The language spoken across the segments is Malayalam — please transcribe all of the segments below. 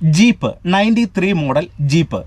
Jeep 93 model jeep.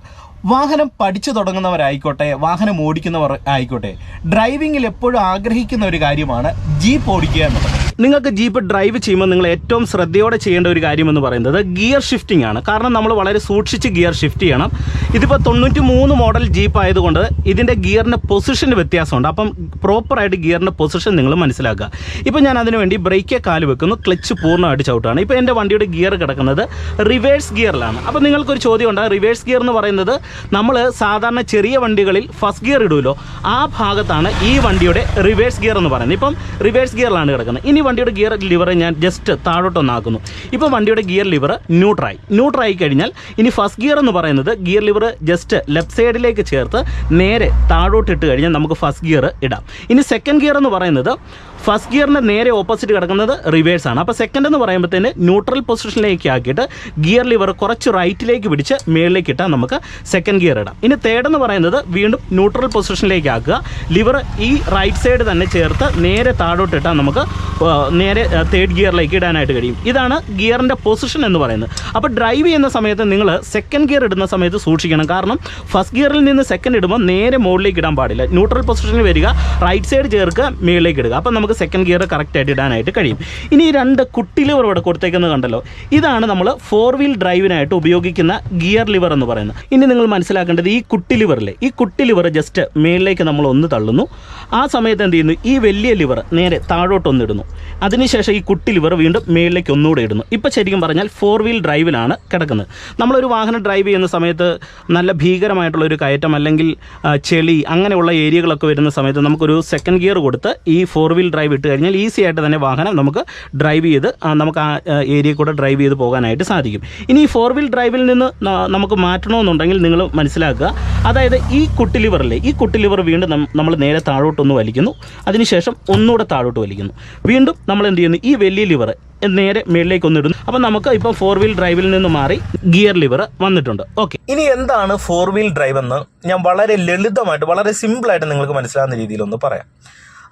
വാഹനം പഠിച്ചു തുടങ്ങുന്നവരായിക്കോട്ടെ, വാഹനം ഓടിക്കുന്നവർ ആയിക്കോട്ടെ, ഡ്രൈവിങ്ങിൽ എപ്പോഴും ആഗ്രഹിക്കുന്ന ഒരു കാര്യമാണ് ജീപ്പ് ഓടിക്കുക എന്നുള്ളത്. നിങ്ങൾക്ക് ജീപ്പ് ഡ്രൈവ് ചെയ്യുമ്പോൾ നിങ്ങൾ ഏറ്റവും ശ്രദ്ധയോടെ ചെയ്യേണ്ട ഒരു കാര്യമെന്ന് പറയുന്നത് ഗിയർ ഷിഫ്റ്റിംഗ് ആണ്. കാരണം നമ്മൾ വളരെ സൂക്ഷിച്ച് ഗിയർ ഷിഫ്റ്റ് ചെയ്യണം. ഇതിപ്പോൾ 93 മോഡൽ ജീപ്പ് ആയതുകൊണ്ട് ഇതിൻ്റെ ഗിയറിൻ്റെ പൊസിഷന് വ്യത്യാസമുണ്ട്. അപ്പം പ്രോപ്പറായിട്ട് ഗിയറിൻ്റെ പൊസിഷൻ നിങ്ങൾ മനസ്സിലാക്കുക. ഇപ്പോൾ ഞാൻ അതിനു വേണ്ടി ബ്രേക്കേ കാല് വെക്കുന്നു, ക്ലച്ച് പൂർണ്ണമായിട്ട് ചവിട്ടാണ്. ഇപ്പോൾ എൻ്റെ വണ്ടിയുടെ ഗിയർ കിടക്കുന്നത് റിവേഴ്സ് ഗിയറിലാണ്. അപ്പോൾ നിങ്ങൾക്കൊരു ചോദ്യം ഉണ്ട്, റിവേഴ്സ് ഗിയർ എന്ന് പറയുന്നത് നമ്മൾ സാധാരണ ചെറിയ വണ്ടികളിൽ ഫസ്റ്റ് ഗിയർ ഇടുമല്ലോ, ആ ഭാഗത്താണ് ഈ വണ്ടിയുടെ റിവേഴ്സ് ഗിയർ എന്ന് പറയുന്നത്. ഇപ്പം റിവേഴ്സ് ഗിയറിലാണ് കിടക്കുന്നത്. ഇനി വണ്ടിയുടെ ഗിയർ ലിവർ ഞാൻ ജസ്റ്റ് താഴോട്ടൊന്നാക്കുന്നു. ഇപ്പോൾ വണ്ടിയുടെ ഗിയർ ലിവർ ന്യൂട്രായി കഴിഞ്ഞാൽ ഇനി ഫസ്റ്റ് ഗിയർ എന്ന് പറയുന്നത് ഗിയർ ലിവർ ജസ്റ്റ് ലെഫ്റ്റ് സൈഡിലേക്ക് ചേർത്ത് നേരെ താഴോട്ടിട്ട് കഴിഞ്ഞാൽ നമുക്ക് ഫസ്റ്റ് ഗിയർ ഇടാം. ഇനി സെക്കൻഡ് ഗിയർ എന്ന് പറയുന്നത് ഫസ്റ്റ് ഗിയറിൻ്റെ നേരെ ഓപ്പോസിറ്റ് കിടക്കുന്നത് റിവേഴ്സ് ആണ്. അപ്പോൾ സെക്കൻഡ് എന്ന് പറയുമ്പോഴത്തേന് ന്യൂട്രൽ പൊസിഷനിലേക്ക് ആക്കിയിട്ട് ഗിയർ ലിവർ കുറച്ച് റൈറ്റിലേക്ക് പിടിച്ച് മേളിലേക്ക് ഇട്ടാൽ നമുക്ക് സെക്കൻഡ് ഗിയർ ഇടാം. ഇനി തേർഡ് എന്ന് പറയുന്നത് വീണ്ടും ന്യൂട്രൽ പൊസിഷനിലേക്ക് ആക്കുക, ലിവർ ഈ റൈറ്റ് സൈഡ് തന്നെ ചേർത്ത് നേരെ താഴോട്ടിട്ടാൽ നമുക്ക് നേരെ തേർഡ് ഗിയറിലേക്ക് ഇടാനായിട്ട് കഴിയും. ഇതാണ് ഗിയറിൻ്റെ പൊസിഷൻ എന്ന് പറയുന്നത്. അപ്പോൾ ഡ്രൈവ് ചെയ്യുന്ന സമയത്ത് നിങ്ങൾ സെക്കൻഡ് ഗിയർ ഇടുന്ന സമയത്ത് സൂക്ഷിക്കണം. കാരണം ഫസ്റ്റ് ഗിയറിൽ നിന്ന് സെക്കൻഡ് ഇടുമ്പോൾ നേരെ മുകളിലേക്ക് ഇടാൻ പാടില്ല. ന്യൂട്രൽ പൊസിഷനിൽ വരിക, റൈറ്റ് സൈഡ് ചേർക്കുക, മുകളിലേക്ക് ഇടുക. അപ്പോൾ നമുക്ക് സെക്കൻഡ് ഗിയർ കറക്റ്റായിട്ട് ഇടാനായിട്ട് കഴിയും. ഇനി ഈ രണ്ട് കുട്ടി ലിവർ ഇവിടെ കൊടുത്തേക്കുന്നത് കണ്ടല്ലോ, ഇതാണ് നമ്മൾ 4 വീൽ ഡ്രൈവിനായിട്ട് ഉപയോഗിക്കുന്ന ഗിയർ ലിവർ എന്ന് പറയുന്നത്. ഇനി നിങ്ങൾ മനസ്സിലാക്കേണ്ടത് ഈ കുട്ടി ലിവറിലെ ഈ കുട്ടി ലിവർ ജസ്റ്റ് മേളിലേക്ക് നമ്മൾ ഒന്ന് തള്ളുന്നു. ആ സമയത്ത് എന്ത് ചെയ്യുന്നു, ഈ വലിയ ലിവർ നേരെ താഴോട്ടൊന്നിടുന്നു. അതിനുശേഷം ഈ കുട്ടി ലിവർ വീണ്ടും മേളിലേക്ക് ഒന്നുകൂടെ ഇടുന്നു. ഇപ്പോൾ ശരിക്കും പറഞ്ഞാൽ 4 വീൽ ഡ്രൈവിലാണ് കിടക്കുന്നത്. നമ്മളൊരു വാഹനം ഡ്രൈവ് ചെയ്യുന്ന സമയത്ത് നല്ല ഭീകരമായിട്ടുള്ളൊരു കയറ്റം അല്ലെങ്കിൽ ചെളി അങ്ങനെയുള്ള ഏരിയകളൊക്കെ വരുന്ന സമയത്ത് നമുക്കൊരു സെക്കൻഡ് ഗിയർ കൊടുത്ത് ഈ 4 വീൽ ഡ്രൈവ് ഇട്ട് കഴിഞ്ഞാൽ ഈസി ആയിട്ട് തന്നെ വാഹനം നമുക്ക് ഡ്രൈവ് ചെയ്ത് നമുക്ക് ആ ഏരിയയിൽ കൂടെ ഡ്രൈവ് ചെയ്ത് പോകാനായിട്ട് സാധിക്കും. ഇനി ഈ 4 വീൽ ഡ്രൈവിൽ നിന്ന് നമുക്ക് മാറ്റണമെന്നുണ്ടെങ്കിൽ നിങ്ങൾ മനസ്സിലാക്കുക, അതായത് ഈ കുട്ടി ലിവർ വീണ്ടും നമ്മൾ നേരെ താഴോട്ടൊന്ന് വലിക്കുന്നു. അതിനുശേഷം ഒന്നുകൂടെ താഴോട്ട് വലിക്കുന്നു. വീണ്ടും നമ്മൾ എന്ത് ചെയ്യുന്നു, ഈ വലിയ ലിവർ നേരെ മേളിലേക്ക് ഒന്നിടുന്നു. അപ്പം നമുക്ക് ഇപ്പോൾ 4 വീൽ ഡ്രൈവിൽ നിന്ന് മാറി ഗിയർ ലിവർ വന്നിട്ടുണ്ട്. ഓക്കെ, ഇനി എന്താണ് 4 വീൽ ഡ്രൈവ് എന്ന് ഞാൻ വളരെ ലളിതമായിട്ട് വളരെ സിമ്പിളായിട്ട് നിങ്ങൾക്ക് മനസ്സിലാകുന്ന രീതിയിലൊന്ന് പറയാം.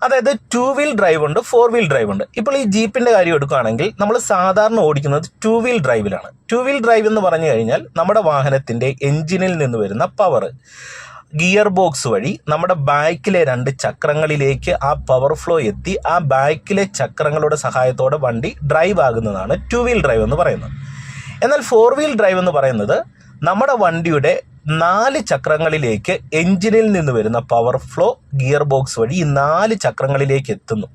അതായത് 2 വീൽ ഡ്രൈവ് ഉണ്ട്, 4 വീൽ ഡ്രൈവ് ഉണ്ട്. ഇപ്പോൾ ഈ ജീപ്പിൻ്റെ കാര്യം എടുക്കുകയാണെങ്കിൽ നമ്മൾ സാധാരണ ഓടിക്കുന്നത് 2 വീൽ ഡ്രൈവിലാണ്. 2 വീൽ ഡ്രൈവ് എന്ന് പറഞ്ഞു കഴിഞ്ഞാൽ നമ്മുടെ വാഹനത്തിൻ്റെ എൻജിനിൽ നിന്ന് വരുന്ന പവർ ഗിയർ ബോക്സ് വഴി നമ്മുടെ ബാക്കിലെ 2 ചക്രങ്ങളിലേക്ക് ആ പവർ ഫ്ലോ എത്തി ആ ബാക്കിലെ ചക്രങ്ങളുടെ സഹായത്തോടെ വണ്ടി ഡ്രൈവ് ആകുന്നതാണ് 2 വീൽ ഡ്രൈവ് എന്ന് പറയുന്നത്. എന്നാൽ 4 വീൽ ഡ്രൈവ് എന്ന് പറയുന്നത് നമ്മുടെ വണ്ടിയുടെ 4 ചക്രങ്ങളിലേക്ക് എൻജിനിൽ നിന്ന് വരുന്ന പവർ ഫ്ലോ ഗിയർ ബോക്സ് വഴി ഈ 4 ചക്രങ്ങളിലേക്ക് എത്തുന്നു.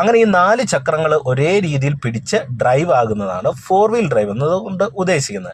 അങ്ങനെ ഈ 4 ചക്രങ്ങൾ ഒരേ രീതിയിൽ പിടിച്ച് ഡ്രൈവ് ആകുന്നതാണ് 4 വീൽ ഡ്രൈവ് എന്നതുകൊണ്ട് ഉദ്ദേശിക്കുന്നത്.